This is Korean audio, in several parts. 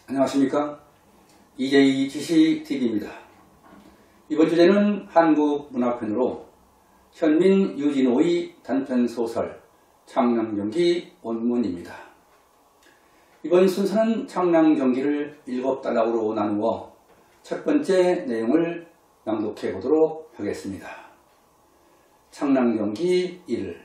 안녕하십니까. 이재희 지시TV입니다. 이번 주제는 한국문학편으로 현민 유진호의 단편소설 창랑경기 원문입니다. 이번 순서는 창랑경기를 7단락으로 나누어 첫 번째 내용을 낭독해 보도록 하겠습니다. 창랑경기 1.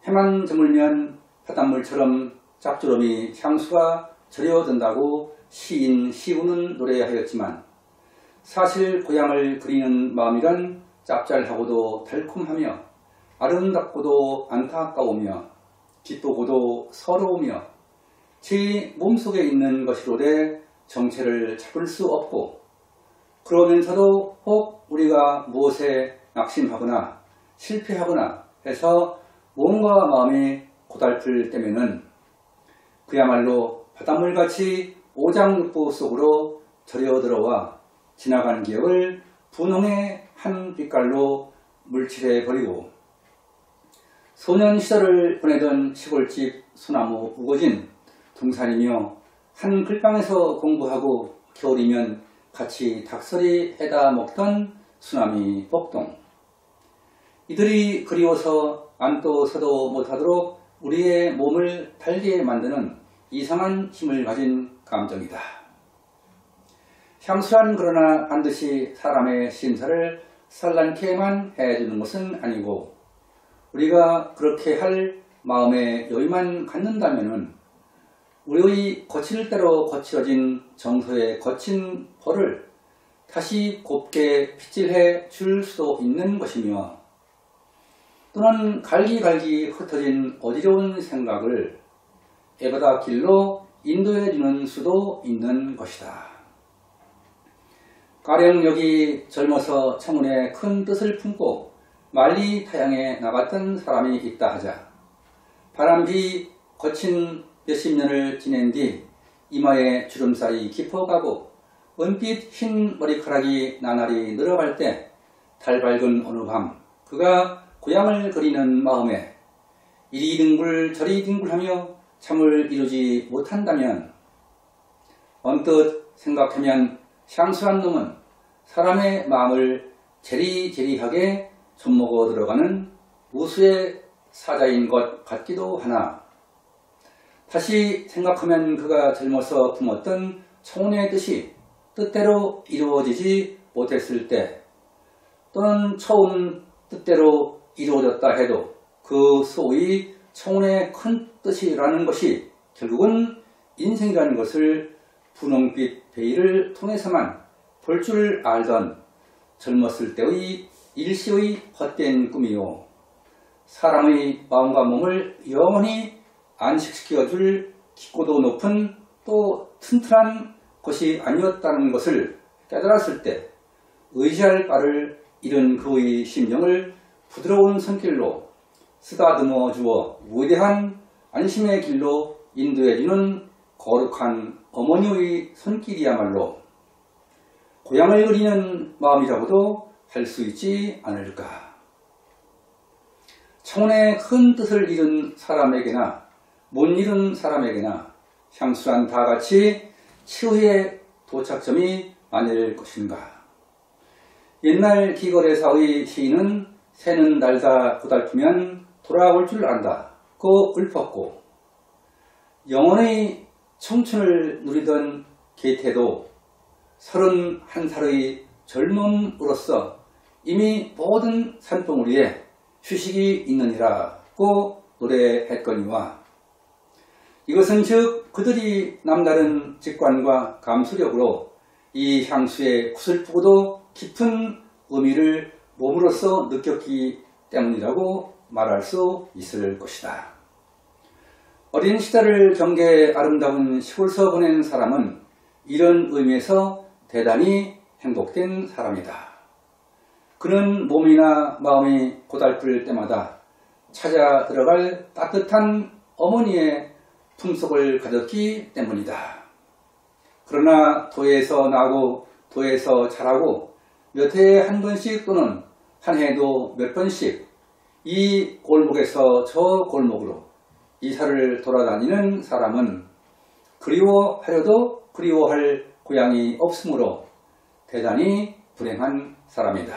해만 저물면 바닷물처럼 짭조름이 향수가 절여든다고 시인 시우는 노래하였지만 사실 고향을 그리는 마음이란 짭짤하고도 달콤하며 아름답고도 안타까우며 기쁘고도 서러우며 제 몸속에 있는 것이로되 정체를 잡을 수 없고 그러면서도 혹 우리가 무엇에 낙심하거나 실패하거나 해서 몸과 마음이 고달플 때면은 그야말로 바닷물같이 오장육부 속으로 절여들어와 지나간 기억을 분홍의 한 빛깔로 물칠해버리고 소년 시절을 보내던 시골집 소나무 우거진 동산이며 한 글방에서 공부하고 겨울이면 같이 닭서리 해다 먹던 수나미 복동. 이들이 그리워서 앉도 서도 못하도록 우리의 몸을 달게 만드는 이상한 힘을 가진 감정이다. 향수란 그러나 반드시 사람의 심사를 산란케만 해주는 것은 아니고 우리가 그렇게 할 마음의 여유만 갖는다면 우리의 거칠 대로 거칠어진 정서의 거친 벌을 다시 곱게 빗질해 줄 수도 있는 것이며 또는 갈기갈기 흩어진 어지러운 생각을 에버다 길로 인도해 주는 수도 있는 것이다. 가령 여기 젊어서 청운에 큰 뜻을 품고 말리 타향에 나갔던 사람이 있다 하자 바람비 거친 몇십 년을 지낸 뒤 이마에 주름살이 깊어가고 은빛 흰 머리카락이 나날이 늘어갈 때 달 밝은 어느 밤 그가 고향을 그리는 마음에 이리 뒹굴 저리 뒹굴하며 잠을 이루지 못한다면 언뜻 생각하면 향수한 놈은 사람의 마음을 제리제리하게 좀먹어 들어가는 우수의 사자인 것 같기도 하나 다시 생각하면 그가 젊어서 품었던 청운의 뜻이 뜻대로 이루어지지 못했을 때 또는 처음 뜻대로 이루어졌다 해도 그 소위 청운의 큰 뜻이라는 것이 결국은 인생이라는 것을 분홍빛 베일을 통해서만 볼 줄 알던 젊었을 때의 일시의 헛된 꿈이요 사람의 마음과 몸을 영원히 안식시켜 줄 깊고도 높은 또 튼튼한 것이 아니었다는 것을 깨달았을 때 의지할 바를 잃은 그의 심정을 부드러운 손길로 쓰다듬어 주어 위대한 안심의 길로 인도해주는 거룩한 어머니의 손길이야말로 고향을 그리는 마음이라고도 할 수 있지 않을까. 청운의 큰 뜻을 잃은 사람에게나 못 잃은 사람에게나 향수란 다같이 치유의 도착점이 아닐 것인가. 옛날 기거래사의 시인은 새는 날다 고달프면 돌아올 줄 안다고 읊었고 영원의 청춘을 누리던 게테도 31살의 젊음으로써 이미 모든 산봉우리에 휴식이 있느니라고 노래했거니와 이것은 즉 그들이 남다른 직관과 감수력으로 이 향수의 구슬프고도 깊은 의미를 몸으로써 느꼈기 때문이라고 말할 수 있을 것이다. 어린 시절을 경계해 아름다운 시골서 보낸 사람은 이런 의미에서 대단히 행복된 사람이다. 그는 몸이나 마음이 고달플 때마다 찾아 들어갈 따뜻한 어머니의 품속을 가졌기 때문이다. 그러나 도에서 나고 도에서 자라고 몇 해에 한 번씩 또는 한 해에도 몇 번씩 이 골목에서 저 골목으로 이사를 돌아다니는 사람은 그리워하려도 그리워할 고향이 없으므로 대단히 불행한 사람이다.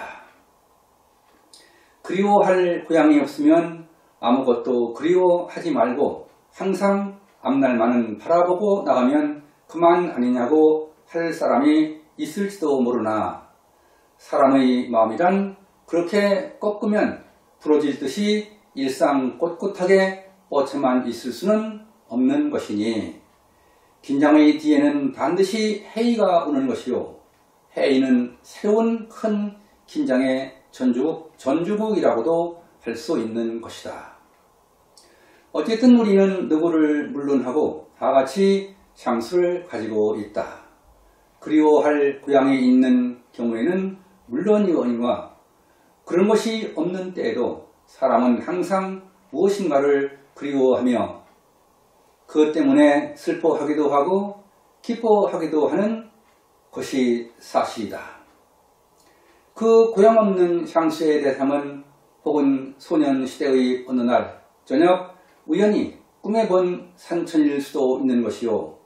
그리워할 고향이 없으면 아무것도 그리워하지 말고 항상 앞날만은 바라보고 나가면 그만 아니냐고 할 사람이 있을지도 모르나 사람의 마음이란 그렇게 꺾으면 부러질 듯이 일상 꼿꼿하게 뻗쳐만 있을 수는 없는 것이니 긴장의 뒤에는 반드시 해이가 오는 것이요 해이는 새로운 큰 긴장의 전주국이라고도 할 수 있는 것이다. 어쨌든 우리는 누구를 물론하고 다같이 향수를 가지고 있다. 그리워할 고향이 있는 경우에는 물론이거니와 그런 것이 없는 때에도 사람은 항상 무엇인가를 그리워하며 그것 때문에 슬퍼하기도 하고 기뻐하기도 하는 것이 사실이다. 그 고향 없는 향수의 대상은 혹은 소년시대의 어느 날 저녁 우연히 꿈에 본 산천일 수도 있는 것이요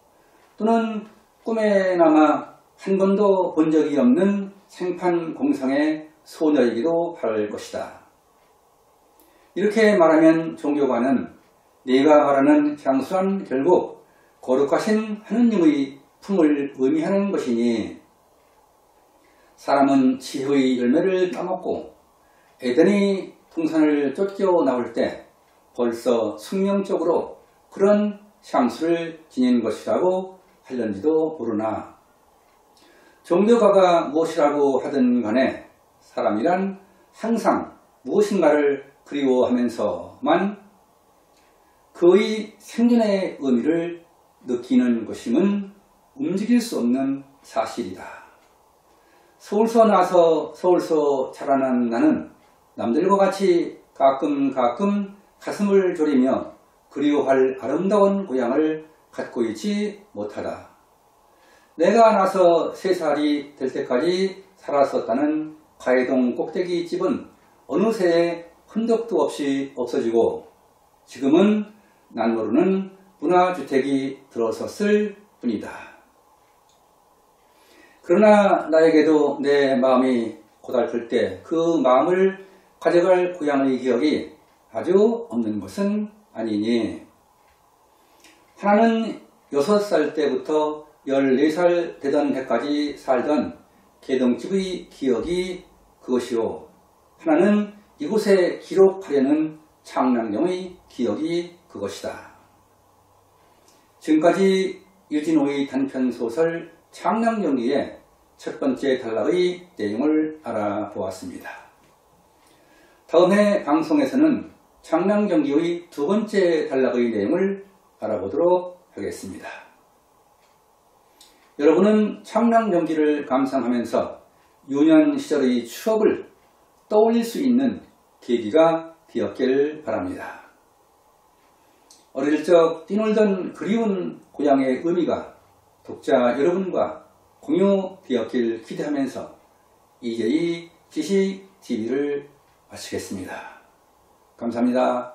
또는 꿈에나마 한 번도 본 적이 없는 생판 공상의 소녀이기도 할 것이다. 이렇게 말하면 종교가는 네가 말하는 향수란 결국 거룩하신 하느님의 품을 의미하는 것이니 사람은 지혜의 열매를 따먹고 에덴의 동산을 쫓겨 나올 때 벌써 숙명적으로 그런 향수를 지닌 것이라고 할런지도 모르나 종교가가 무엇이라고 하든 간에 사람이란 항상 무엇인가를 그리워하면서만 그의 생존의 의미를 느끼는 것임은 움직일 수 없는 사실이다. 서울서 나서 서울서 자라난 나는 남들과 같이 가끔 가슴을 졸이며 그리워할 아름다운 고향을 갖고 있지 못하다. 내가 나서 3살이 될 때까지 살았었다는 가해동 꼭대기 집은 어느새 흔적도 없이 없어지고 지금은 난 모르는 문화주택이 들어섰을 뿐이다. 그러나 나에게도 내 마음이 고달플 때 그 마음을 가져갈 고향의 기억이 아주 없는 것은 아니니 하나는 6살 때부터 14살 되던 해까지 살던 개동집의 기억이 그것이요 하나는 이곳에 기록하려는 창량령의 기억이 그것이다. 지금까지 유진호의 단편소설 창량령기의 첫 번째 단락의 내용을 알아보았습니다. 다음 해 방송에서는 창량경기의 두 번째 단락의 내용을 알아보도록 하겠습니다. 여러분은 창량경기를 감상하면서 유년 시절의 추억을 떠올릴 수 있는 계기가 되었길 바랍니다. 어릴 적 뛰놀던 그리운 고향의 의미가 독자 여러분과 공유되었길 기대하면서 이제의 지식TV를 마치겠습니다. 감사합니다.